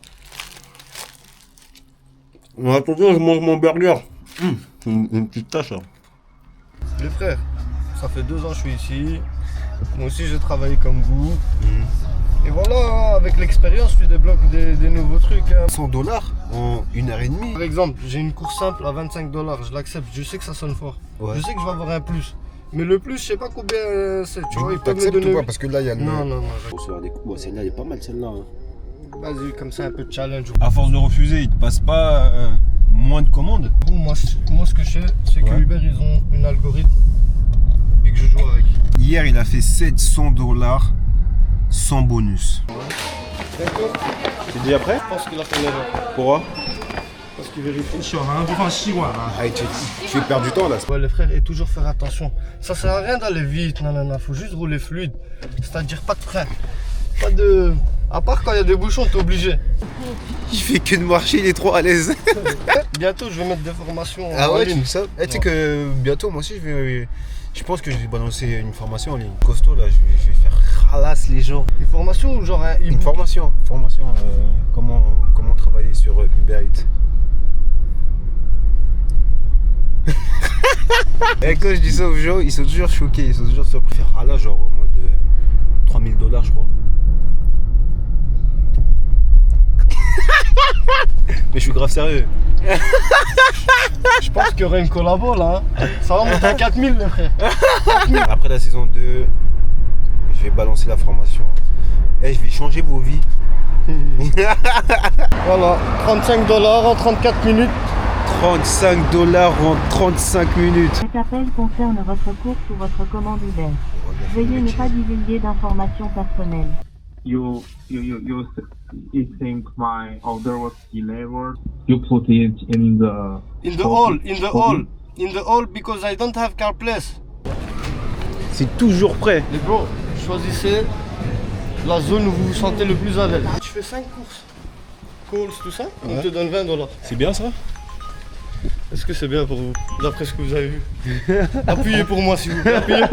En attendant, je mange mon burger. Une petite tâche, là. Les frères, ça fait 2 ans que je suis ici. Moi aussi j'ai travaillé comme vous. Et voilà, avec l'expérience, tu débloques des nouveaux trucs. Hein. 100 $ en 1h30. Par exemple, j'ai une course simple à 25 $, je l'accepte, je sais que ça sonne fort. Ouais. Je sais que je vais avoir un plus. Mais le plus, je sais pas combien c'est, tu vois, ils peuvent me T'acceptes ou donner... pas? Parce que là, il y a le. Non. Recevoir des coups, celle-là, elle est pas mal, celle-là. Hein. Vas-y, comme ça, un peu de challenge. À force de refuser, il te passe pas moins de commandes. Bon, moi, ce que je sais, c'est que Ouais. Uber, ils ont une algorithme et que je joue avec. Hier, il a fait 700 $ sans bonus. D'accord. T'es déjà prêt? Je pense qu'il a fait l'erreur. Pourquoi? Parce qu'il vérifie. Ah, tu fais perdre du temps là. Ouais, les frères, et toujours faire attention. Ça sert à rien d'aller vite, non, faut juste rouler fluide. C'est-à-dire pas de frein. Pas de. À part quand il y a des bouchons, t'es obligé. Il fait que de marcher, il est trop à l'aise. Bientôt, je vais mettre des formations Ah en ouais, ligne. tu sais ça? Tu sais que bientôt, moi aussi, je pense que je vais balancer une formation en ligne. Costaud là, je vais faire ralasse les gens. Une formation ou genre un Une e-book? formation, comment travailler sur Uber Eats. Et quand je dis ça aux gens, ils sont toujours choqués, ils sont toujours surpris. Faire ralasse genre en mode 3000 $, je crois. Mais je suis grave sérieux. Je pense qu'il y aurait une collabo là. Hein. Ça va monter à 4000 les frères. Après la saison 2, je vais balancer la formation. Et je vais changer vos vies. Voilà, 35 $ en 34 minutes. 35 $ en 35 minutes. Cet appel concerne votre course ou votre commande Uber. Veuillez ne pas divulguer d'informations personnelles. You think my order was delivered? You put it in the In the hall because I don't have car place. C'est toujours prêt. Les bros, choisissez la zone où vous vous sentez le plus à l'aise. Tu fais 5 courses. Calls, tout ça, on te donne 20 $. C'est bien ça? Est-ce que c'est bien pour vous, d'après ce que vous avez vu? Appuyez pour moi s'il vous plaît, appuyez.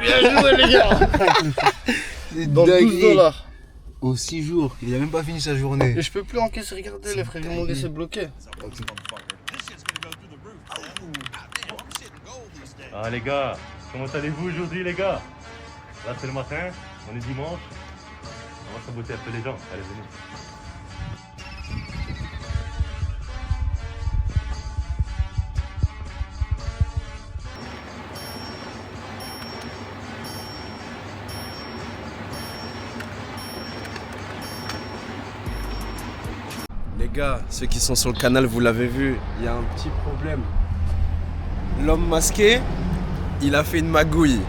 Bien joué les gars. Dans 12 $. Au 6 jours, il a même pas fini sa journée. Et je peux plus encaisser, regardez les frères, ils m'ont laissé bloquer. Ah les gars, comment allez-vous aujourd'hui les gars? Là c'est le matin, on est dimanche. On va saboter un peu les gens, allez venez. Les gars, ceux qui sont sur le canal, vous l'avez vu, il y a un petit problème. L'homme masqué, il a fait une magouille.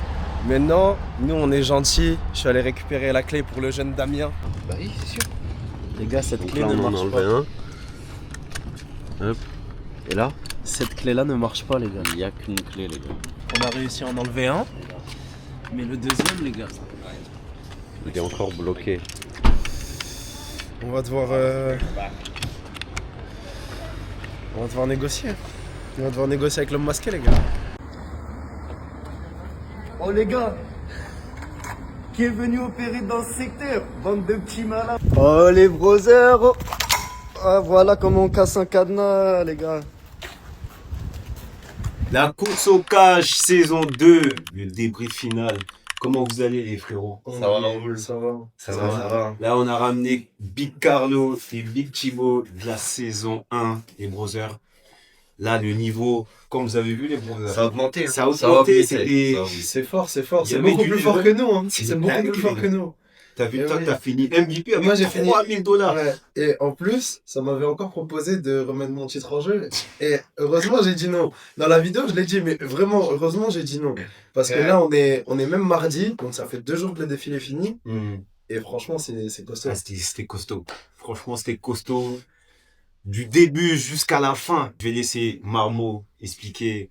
Maintenant, nous on est gentils. Je suis allé récupérer la clé pour le jeune Damien. Bah oui, c'est sûr. Les gars, cette Donc clé là, ne on en a marche enlevé pas. un. Hop. Et là? Cette clé-là ne marche pas, les gars. Il n'y a qu'une clé, les gars. On a réussi à en enlever un. Mais le deuxième, les gars. Il est encore bloqué. On va devoir négocier. On va devoir négocier avec l'homme masqué, les gars. Oh les gars, qui est venu opérer dans ce secteur? Bande de petits malins. Oh les brothers. Oh. Ah, voilà comment on casse un cadenas les gars. La course au cash saison 2, le débrief final. Comment vous allez les frérots? Ça va, ça va. Ça va. Là on a ramené Big Carlo et Big Chibo de la saison 1, les brothers. Là le niveau, comme vous avez vu les brothers, Ça a augmenté. Ça a augmenté, C'est fort, c'est fort. Il y C'est avait beaucoup du plus fort level. que nous. Hein. C'est C'est beaucoup dingue, plus fort les que gars. nous. T'as vu, Et toi oui. t'as fini MVP avec Moi j'ai fini 3000 $. Ouais. Et en plus, ça m'avait encore proposé de remettre mon titre en jeu. Et heureusement, j'ai dit non. Dans la vidéo, je l'ai dit, mais vraiment, heureusement, j'ai dit non. Parce que là, on est même mardi, donc ça fait 2 jours que le défilé est fini. Et franchement, c'est costaud. Ah, c'était costaud. Franchement, c'était costaud. Du début jusqu'à la fin. Je vais laisser Marmo expliquer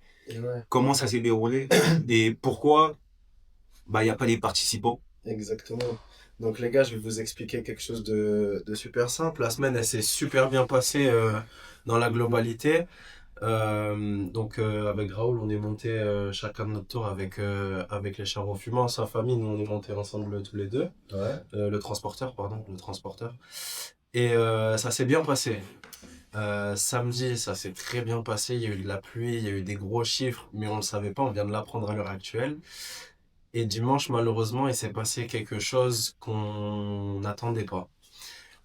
comment ça s'est déroulé et pourquoi il n'y a pas les participants. Exactement. Donc les gars, je vais vous expliquer quelque chose de super simple. La semaine, elle s'est super bien passée dans la globalité. Avec Raoul, on est monté chacun de notre tour avec les charros fumants, sa famille. Nous, on est montés ensemble tous les deux. Le transporteur. Et ça s'est bien passé. Samedi, ça s'est très bien passé. Il y a eu de la pluie, il y a eu des gros chiffres, mais on ne le savait pas. On vient de l'apprendre à l'heure actuelle. Et dimanche, malheureusement, il s'est passé quelque chose qu'on n'attendait pas.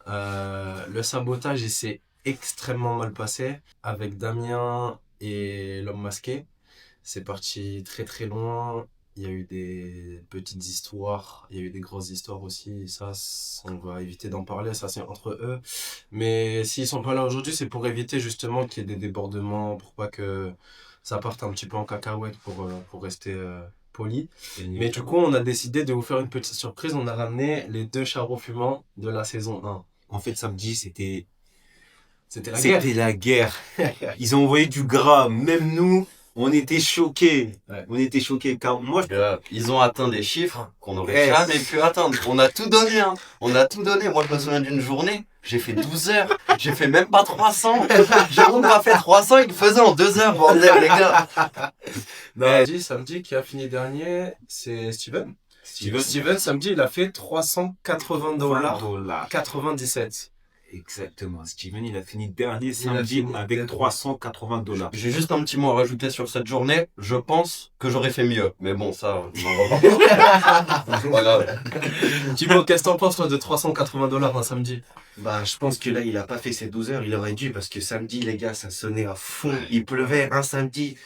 Le sabotage, il s'est extrêmement mal passé avec Damien et l'homme masqué. C'est parti très très loin. Il y a eu des petites histoires, il y a eu des grosses histoires aussi. Ça, on va éviter d'en parler, ça c'est entre eux. Mais s'ils sont pas là aujourd'hui, c'est pour éviter justement qu'il y ait des débordements, pour pas que ça parte un petit peu en cacahuète pour rester poli. Mais du coup, on a décidé de vous faire une petite surprise. On a ramené les 2 charros fumants de la saison 1. En fait, samedi, c'était la guerre. Ils ont envoyé du gras. Même nous, on était choqués. On était choqués car moi, ils ont atteint des chiffres qu'on n'aurait jamais pu atteindre. On a tout donné, hein. On a tout donné. Moi, je me souviens d'une journée. J'ai fait 12 heures. J'ai fait même pas 300. Jérôme m'a fait 300. Il le faisait en 2 heures, bordel, les gars. Samedi, qui a fini dernier, c'est Steven. Steven, samedi, il a fait $380. 97. Exactement. Steven, il a fini dernier samedi avec $380. J'ai juste un petit mot à rajouter sur cette journée. Je pense que j'aurais fait mieux. Mais bon, ça, on va pas. C'est pas grave. Thibaut, qu'est-ce que t'en penses, toi, de $380 un samedi? Je pense que là, il a pas fait ses 12 heures. Il aurait dû, parce que samedi, les gars, ça sonnait à fond. Il pleuvait un samedi.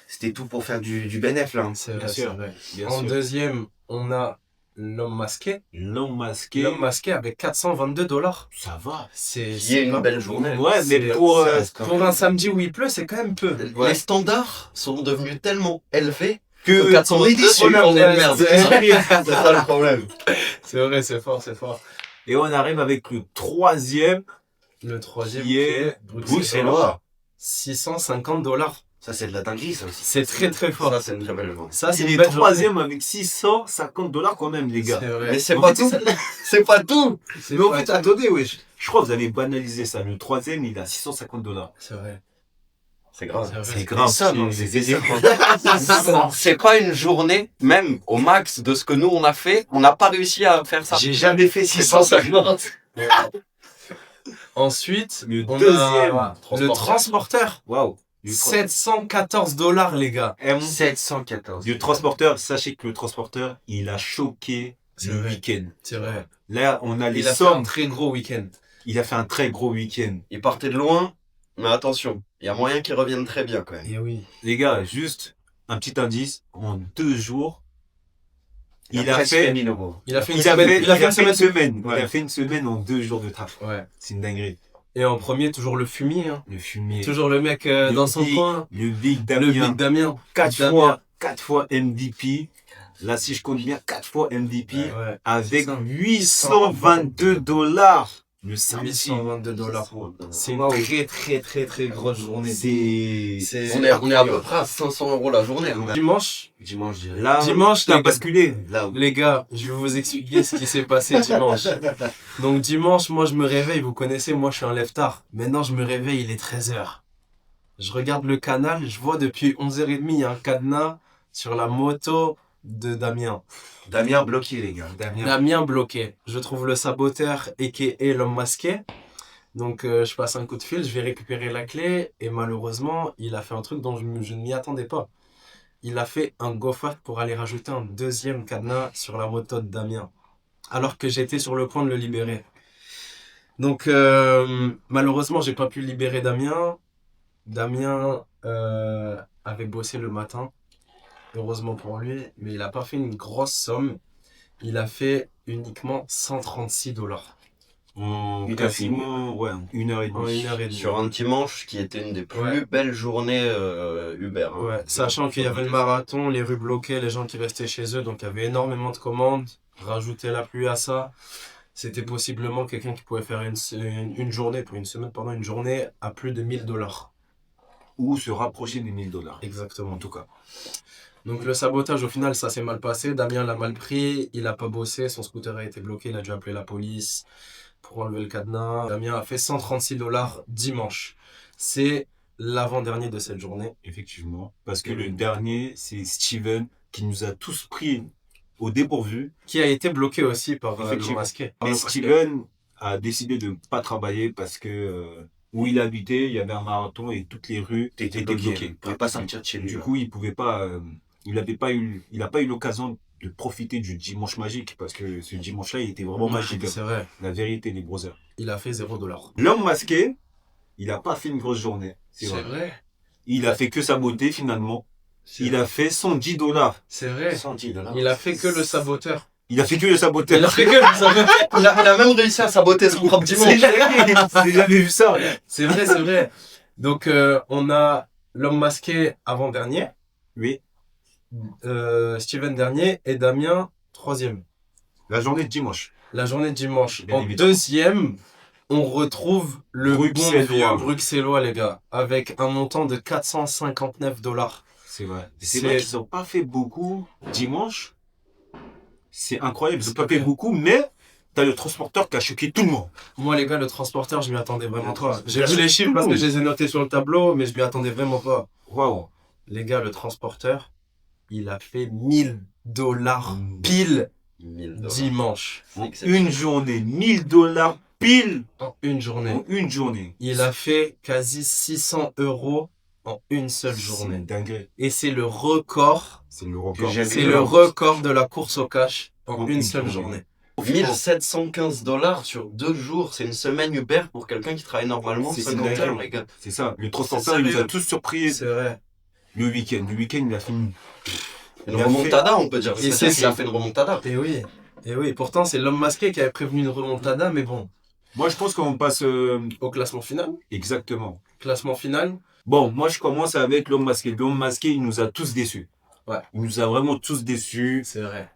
C'était tout pour faire du bénéf, là. C'est vrai. En deuxième, on a l'homme masqué. L'homme masqué avec $422. Ça va. C'est une belle journée. Ouais, mais pour un samedi où il pleut, c'est quand même peu. Les standards sont devenus tellement élevés que 422, on est une merde. C'est ça le problème. C'est vrai, c'est fort. Et on arrive avec le troisième. Le troisième qui est Bruxellois. $650. Ça, c'est de la dinguerie, ça aussi. C'est très très fort. Ça, c'est une très belle journée. Ça, c'est le troisième avec $650 quand même, les gars. C'est vrai. Mais c'est pas tout. C'est pas tout. Mais en fait, attendez, wesh. Je crois que vous allez banaliser ça. Le troisième, il a $650. C'est vrai. C'est grave. C'est grave. C'est pas une journée, même au max de ce que nous on a fait, on n'a pas réussi à faire ça. J'ai jamais fait 650. Ensuite, le on deuxième, a le transporteur. Waouh. $714, les gars. 714. Du transporteur, sachez que le transporteur, il a choqué le week-end. C'est vrai. Là, on a les Il a fait sommes. un très gros week-end. Il a fait un très gros week-end. Il partait de loin, mais attention, il y a moyen qu'il revienne très bien quand même. Et oui. Les gars, juste un petit indice. En 2 jours, il a fait fait 1000 euros. Il a fait une semaine. Ouais. Il a fait une semaine en 2 jours de taf. Ouais. C'est une dinguerie. Et en premier, toujours le fumier. Hein. Le fumier. Toujours le mec dans son coin. Le Big Damien. Le Big Damien. 4 fois MVP. Là, si je compte bien, 4 fois MVP. Ouais. Avec $822. Le samedi. $822. C'est une très très très très grosse journée. On est à peu près à 500 € la journée. Dimanche, t'as basculé. Les gars, je vais vous expliquer ce qui s'est passé dimanche. Donc dimanche, moi je me réveille, vous connaissez, moi je suis un lève-tard. Maintenant je me réveille, il est 13h. Je regarde le canal, je vois depuis 11h30, il y a un cadenas sur la moto de Damien. Damien bloqué, les gars. Damien bloqué. Je trouve le saboteur a.k.a. l'homme masqué. Donc je passe un coup de fil, je vais récupérer la clé et malheureusement, il a fait un truc dont je ne m'y attendais pas. il a fait un go-fast pour aller rajouter un deuxième cadenas sur la moto de Damien, alors que j'étais sur le point de le libérer. Donc, malheureusement, j'ai pas pu libérer Damien. Damien avait bossé le matin, heureusement pour lui, mais il a pas fait une grosse somme. Il a fait uniquement $136. Quasiment, ouais, 1h30. En 1h30. Sur un dimanche qui était une des plus belles journées Uber. Hein. Ouais, sachant qu'il y avait le marathon, les rues bloquées, les gens qui restaient chez eux, donc il y avait énormément de commandes. Rajouter la pluie à ça, c'était possiblement quelqu'un qui pouvait faire une journée, pour une semaine, pendant une journée, à plus de $1000. Ou se rapprocher des $1000. Exactement. En tout cas. Donc le sabotage, au final, ça s'est mal passé. Damien l'a mal pris, il a pas bossé, son scooter a été bloqué, il a dû appeler la police pour enlever le cadenas. Damien a fait $136 dimanche. C'est l'avant-dernier de cette journée. Effectivement. Parce que le dernier, c'est Steven qui nous a tous pris au dépourvu. Qui a été bloqué aussi par le masqué. Mais Steven a décidé de ne pas travailler parce que où il habitait, il y avait un marathon et toutes les rues étaient bloquées. Il ne pouvait pas sortir de chez lui. Du coup, il pouvait pas. Il n'a pas eu l'occasion de profiter du dimanche magique parce que ce dimanche-là, il était vraiment magique. C'est vrai. La vérité, les brothers. Il a fait $0. L'homme masqué, il n'a pas fait une grosse journée. C'est vrai. Il a fait que saboter finalement. Il a fait $110. C'est vrai. $110. Il a fait que le saboteur. Il a fait que le saboteur. Il a fait que le saboteur. Il a même réussi à saboter son propre dimanche. J'ai jamais vu ça. C'est vrai, c'est vrai. Donc, on a l'homme masqué avant-dernier. Oui. Steven dernier et Damien troisième. La journée de dimanche. La journée de dimanche. Bien En évidemment. deuxième, on retrouve le Bruxellois. bon vieux bruxellois, les gars, avec un montant de $459. C'est vrai. C'est vrai qu'ils n'ont pas fait beaucoup dimanche. C'est incroyable. Ils n'ont pas fait beaucoup, mais t'as le transporteur qui a choqué tout le monde. Moi, les gars, le transporteur, je m'y attendais vraiment pas. J'ai vu les chiffres parce que je les ai notés sur le tableau, mais je m'y attendais vraiment pas. Waouh. Les gars, le transporteur, il a fait $1000 pile dimanche. Une journée, $1000 pile. En une journée. En une journée. Il a fait quasi 600 € en une seule journée. C'est dingue. Et c'est le record. C'est le record. C'est le record de la course au cash en une seule journée. $1715 sur 2 jours, c'est une semaine Uber pour quelqu'un qui travaille normalement 50 heures, les gars. C'est ça. Le transporteur, il nous a tous surpris. C'est vrai. Le week-end, il a fait une remontada, on peut dire. Et C'est ça, il a fait une remontada. Et oui. Et oui. Pourtant, c'est l'homme masqué qui avait prévenu une remontada, mais bon. Moi, je pense qu'on passe au classement final. Exactement. Classement final. Bon, moi, je commence avec l'homme masqué. L'homme masqué, il nous a tous déçus. Ouais. Il nous a vraiment tous déçus. C'est vrai.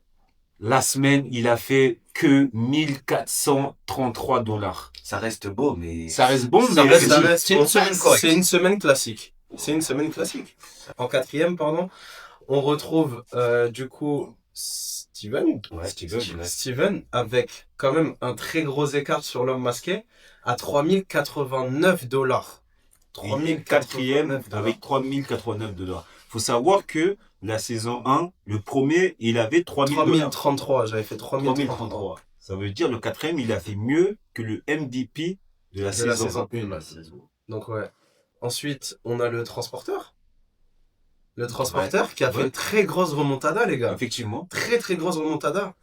La semaine, il a fait que $1433. Ça reste beau, mais... Ça reste bon, Ça mais reste c'est une semaine correcte. C'est une semaine classique. C'est une semaine classique. En quatrième, pardon, on retrouve du coup Steven. Ouais, Steven avec quand même un très gros écart sur l'homme masqué à $3089. Quatrième avec $3089. Faut savoir que la saison 1, le premier, il avait $3033. 3033, j'avais fait 3033. Ça veut dire le quatrième, il a fait mieux que le MVP de la saison 1. Donc ouais. Ensuite, on a le transporteur. Le transporteur qui a fait une très grosse remontada, les gars. Effectivement. Très très grosse remontada.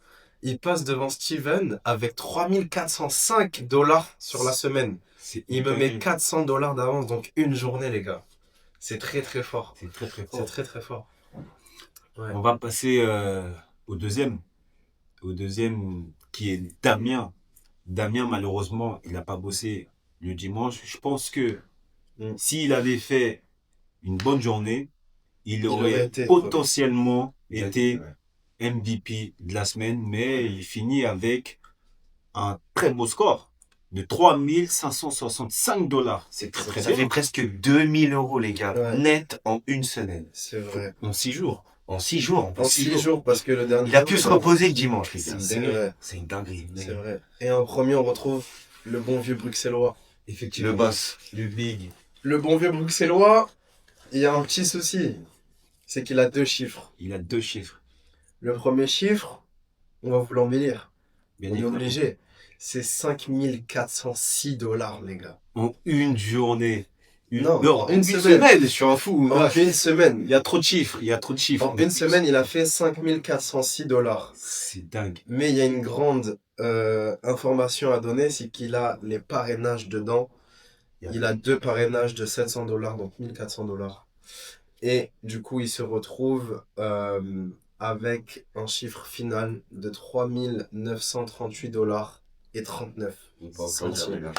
Il passe devant Steven avec $3405 sur la semaine. Il me met $400 d'avance, donc une journée, les gars. C'est très très fort. C'est très très fort. C'est très très fort. Ouais. On va passer au deuxième. Au deuxième, qui est Damien. Damien, malheureusement, il n'a pas bossé le dimanche. Je pense que s'il avait fait une bonne journée, il aurait potentiellement été MVP de la semaine, mais il finit avec un très beau score de $3565. C'est très Ça fait presque 2000 €, les gars, net en une semaine. C'est vrai. En 6 jours. En 6 jours. En 6 jours, parce que le dernier. Il a pu se reposer le dimanche, les gars. C'est vrai. C'est une dinguerie. C'est vrai. Et en premier, on retrouve le bon vieux bruxellois. Effectivement. Le boss. Le big. Le bon vieux bruxellois, il y a un petit souci. C'est qu'il a 2 chiffres. Il a 2 chiffres. Le premier chiffre, on va vous l'embellir. Bien on est évidemment. obligé. C'est $5406, les gars. En une journée. Une semaine, je suis un fou. En une semaine. Il y a trop de chiffres, En une semaine, il a fait 5406 $. C'est dingue. Mais il y a une grande information à donner, c'est qu'il a les parrainages dedans. Il a 2 parrainages de 700 $, donc 1400 $. Et du coup, il se retrouve avec un chiffre final de 3938 $ et 39 centimes.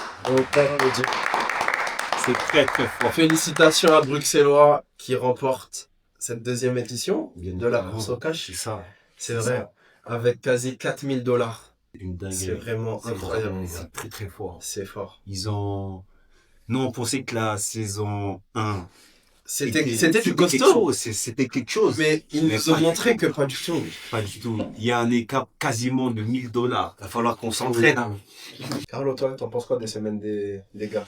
C'est très très fort. Félicitations à Bruxellois qui remporte cette 2e édition de la course au cash. C'est ça. C'est vrai. Avec quasi 4000 $. Une dinguerie. C'est vraiment incroyable. C'est très très fort. C'est fort. Ils ont... Nous, on pensait que la saison 1... C'était du costaud. C'était quelque chose. Mais ils nous ont montré que pas du tout. Pas du tout. Il y a un écart quasiment de 1000 $. Il va falloir qu'on s'entraîne. Carlo, toi, t'en penses quoi des semaines des gars?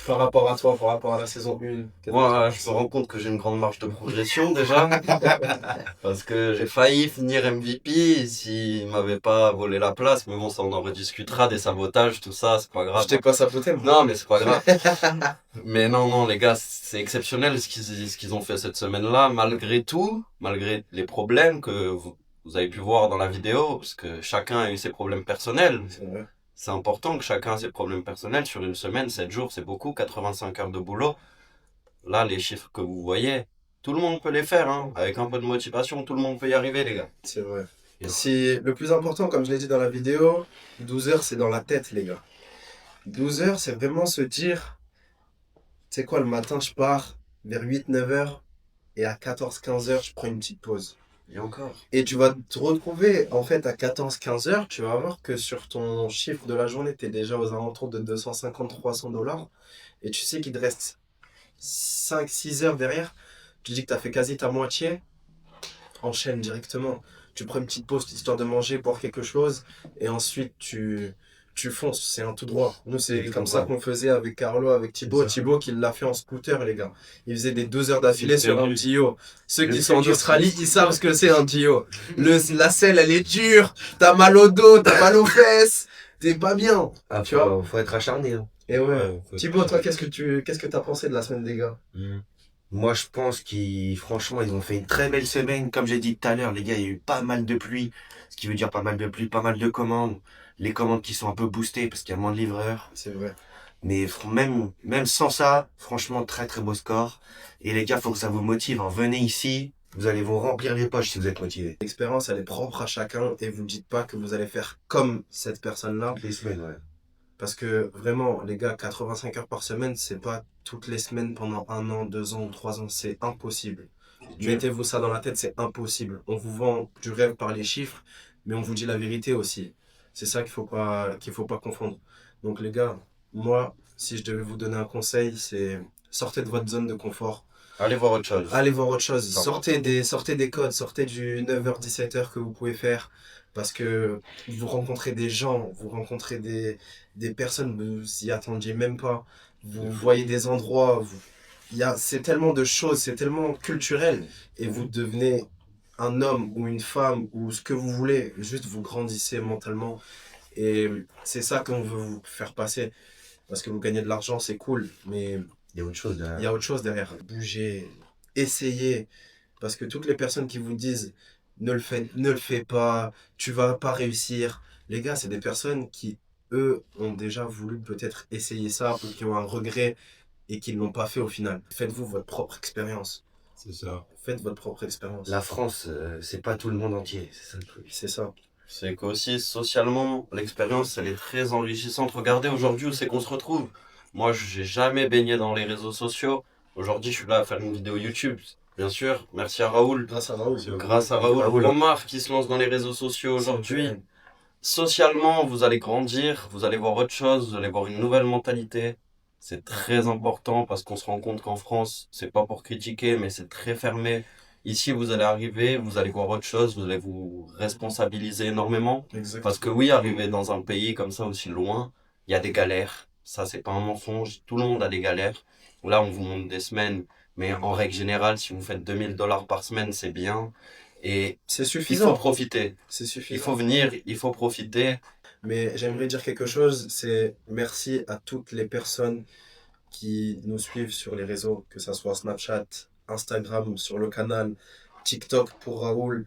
Par rapport à toi, par rapport à la saison 1? Moi, je me rends compte que j'ai une grande marge de progression déjà. Parce que j'ai failli finir MVP s'il m'avait pas volé la place. Mais bon, ça on en rediscutera, des sabotages, tout ça, c'est pas grave. Je t'ai pas saboté, moi. Non, mais c'est pas grave. Mais non, les gars, c'est exceptionnel ce qu'ils ont fait cette semaine-là. Malgré tout, malgré les problèmes que vous avez pu voir dans la vidéo, parce que chacun a eu ses problèmes personnels. C'est vrai. C'est important que chacun ait ses problèmes personnels. Sur une semaine, 7 jours, c'est beaucoup, 85 heures de boulot. Là, les chiffres que vous voyez, tout le monde peut les faire, hein. Avec un peu de motivation, tout le monde peut y arriver, les gars. C'est vrai. C'est le plus important, comme je l'ai dit dans la vidéo, 12 heures, c'est dans la tête, les gars. 12 heures, c'est vraiment se dire, tu sais quoi, le matin, je pars vers 8-9 heures, et à 14-15 heures, je prends une petite pause. Et encore. Et tu vas te retrouver, en fait, à 14-15 heures, tu vas voir que sur ton chiffre de la journée, tu es déjà aux alentours de 250-300 $. Et tu sais qu'il te reste 5-6 heures derrière. Tu dis que tu as fait quasi ta moitié. Enchaîne directement. Tu prends une petite pause histoire de manger, boire quelque chose. Et ensuite, tu fonces. C'est un tout droit. Nous, c'est comme ça qu'on faisait avec Carlo, avec Thibaut. Thibaut qui l'a fait en scooter, les gars. Il faisait des 2 heures d'affilée sur un Dio. Ceux qui sont en Australie, ils savent ce que c'est un Dio. La selle, elle est dure. T'as mal au dos, t'as mal aux fesses. T'es pas bien. Ah, tu vois? Faut être acharné. Hein. Et ouais. Thibaut, toi, qu'est-ce que t'as pensé de la semaine des gars? Moi, je pense franchement, ils ont fait une très belle semaine. Comme j'ai dit tout à l'heure, les gars, il y a eu pas mal de pluie. Ce qui veut dire pas mal de pluie, pas mal de commandes. Les commandes qui sont un peu boostées parce qu'il y a moins de livreurs. C'est vrai. Mais même sans ça, franchement, très très beau score. Et les gars, faut que ça vous motive. Hein. Venez ici, vous allez vous remplir les poches si vous êtes motivés. L'expérience, elle est propre à chacun et vous ne dites pas que vous allez faire comme cette personne-là. Les semaines, ouais. Parce que vraiment, les gars, 85 heures par semaine, c'est pas toutes les semaines pendant 1 an, 2 ans ou 3 ans. C'est impossible. Mettez-vous ça dans la tête, c'est impossible. On vous vend du rêve par les chiffres, mais on vous dit la vérité aussi. C'est ça qu'il faut pas confondre. Donc les gars, moi, si je devais vous donner un conseil, c'est sortez de votre zone de confort. Allez voir autre chose. Allez voir autre chose. Sortez des codes, sortez du 9h-17h que vous pouvez faire. Parce que vous rencontrez des gens, vous rencontrez des personnes, vous y attendiez même pas. Vous voyez des endroits, c'est tellement de choses, c'est tellement culturel. Et vous devenez un homme ou une femme ou ce que vous voulez. Juste vous grandissez mentalement. Et c'est ça qu'on veut vous faire passer. Parce que vous gagnez de l'argent, c'est cool. Mais il y a autre chose derrière. Il y a autre chose derrière. Bougez, essayez. Parce que toutes les personnes qui vous disent ne le fais pas, tu vas pas réussir. Les gars, c'est des personnes qui, eux, ont déjà voulu peut-être essayer ça ou qui ont un regret et qui ne l'ont pas fait au final. Faites-vous votre propre expérience. C'est ça. Faites votre propre expérience. La France, c'est pas tout le monde entier, c'est ça le truc. C'est ça. C'est qu'aussi, socialement, l'expérience, elle est très enrichissante. Regardez aujourd'hui où c'est qu'on se retrouve. Moi, j'ai jamais baigné dans les réseaux sociaux. Aujourd'hui, je suis là à faire une vidéo YouTube. Bien sûr, merci à Raoul. Grâce à Raoul. Grâce à Raoul. Omar qui se lance dans les réseaux sociaux aujourd'hui. Socialement, vous allez grandir, vous allez voir autre chose, vous allez voir une nouvelle mentalité. C'est très important parce qu'on se rend compte qu'en France, c'est pas pour critiquer, mais c'est très fermé. Ici, vous allez arriver, vous allez voir autre chose, vous allez vous responsabiliser énormément. Exactement. Parce que oui, arriver dans un pays comme ça aussi loin, il y a des galères. Ça, c'est pas un mensonge. Tout le monde a des galères. Là, on vous montre des semaines. Mais en règle générale, si vous faites 2000 $ par semaine, c'est bien. Et c'est suffisant. Il faut profiter. C'est suffisant. Il faut venir, il faut profiter. Mais j'aimerais dire quelque chose, c'est merci à toutes les personnes qui nous suivent sur les réseaux, que ce soit Snapchat, Instagram, sur le canal, TikTok pour Raoul.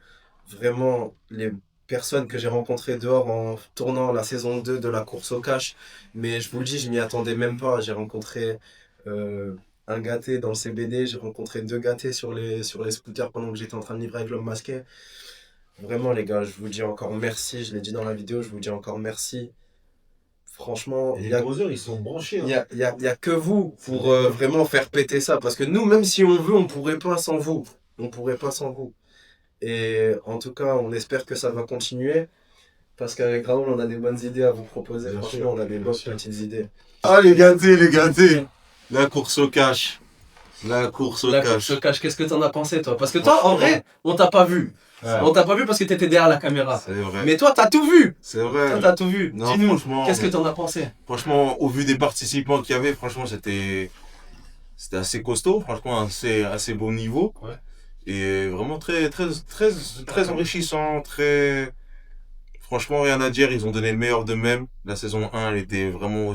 Vraiment, les personnes que j'ai rencontrées dehors en tournant la saison 2 de la course au cash. Mais je vous le dis, je m'y attendais même pas. J'ai rencontré un gâté dans le CBD, j'ai rencontré 2 gâtés sur les scooters pendant que j'étais en train de livrer avec l'homme masqué. Vraiment, les gars, je vous dis encore merci. Je l'ai dit dans la vidéo, je vous dis encore merci. Franchement, Les brothers, ils sont branchés. il y a que vous pour vraiment faire péter ça. Parce que nous, même si on veut, on pourrait pas sans vous. On pourrait pas sans vous. Et en tout cas, on espère que ça va continuer. Parce qu'avec Raoul, on a des bonnes idées à vous proposer. Franchement, on a des bonnes petites idées. Ah, les gâtés. La course au cash. La course au cash. Qu'est-ce que t'en as pensé, toi? Parce que toi, en vrai, on t'a pas vu. Ouais. On t'a pas vu parce que t'étais derrière la caméra. C'est vrai. Mais toi, t'as tout vu. C'est vrai. Toi, t'as tout vu. Non, Dis-nous, franchement, qu'est-ce que t'en as pensé? Franchement, au vu des participants qu'il y avait, franchement, c'était assez costaud. Franchement, assez bon niveau. Ouais. Et vraiment très enrichissant. Franchement, rien à dire. Ils ont donné le meilleur d'eux-mêmes. La saison 1, elle était vraiment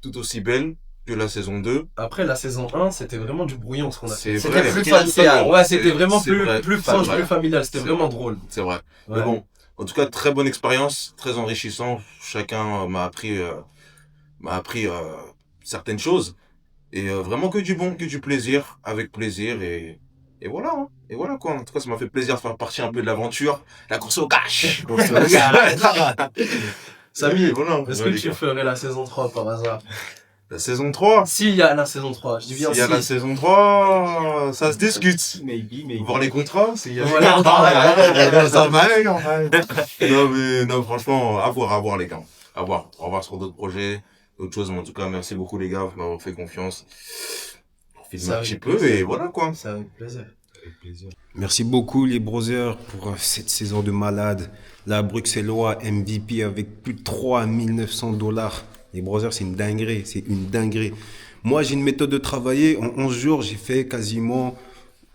tout aussi belle que la saison 2. Après, la saison 1, c'était vraiment du brouillon ce qu'on a fait. C'était plus familial. Ouais, c'était vraiment plus proche, vrai. plus familial. C'était vraiment drôle. C'est vrai. Ouais. Mais bon, en tout cas, très bonne expérience, très enrichissant. Chacun m'a appris certaines choses. Et vraiment que du bon, que du plaisir, avec plaisir. Et voilà, hein. Et voilà quoi. En tout cas, ça m'a fait plaisir de faire partie un peu de l'aventure. La course au cash. Samy, voilà, est-ce que tu ferais la saison 3 par hasard? La saison 3? S'il y a la saison 3, je dis bien s'il y a la saison 3, ça se discute. Voir les contrats, s'il y a Non, franchement, à voir les gars. À voir sur d'autres projets, d'autres choses. Mais en tout cas, merci beaucoup les gars, vous m'avoir fait confiance. On filme un petit peu et voilà quoi. C'est avec plaisir. Merci beaucoup les brothers pour cette saison de malade. La Bruxellois MVP avec plus de 3 900 $. Les brothers, c'est une dinguerie. Moi, j'ai une méthode de travailler. En 11 jours, j'ai fait quasiment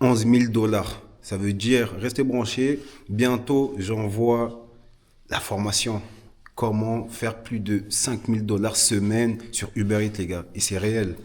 11 000 $. Ça veut dire, restez branchés. Bientôt, j'envoie la formation. Comment faire plus de 5 000 $ semaine sur Uber Eats, les gars. Et c'est réel.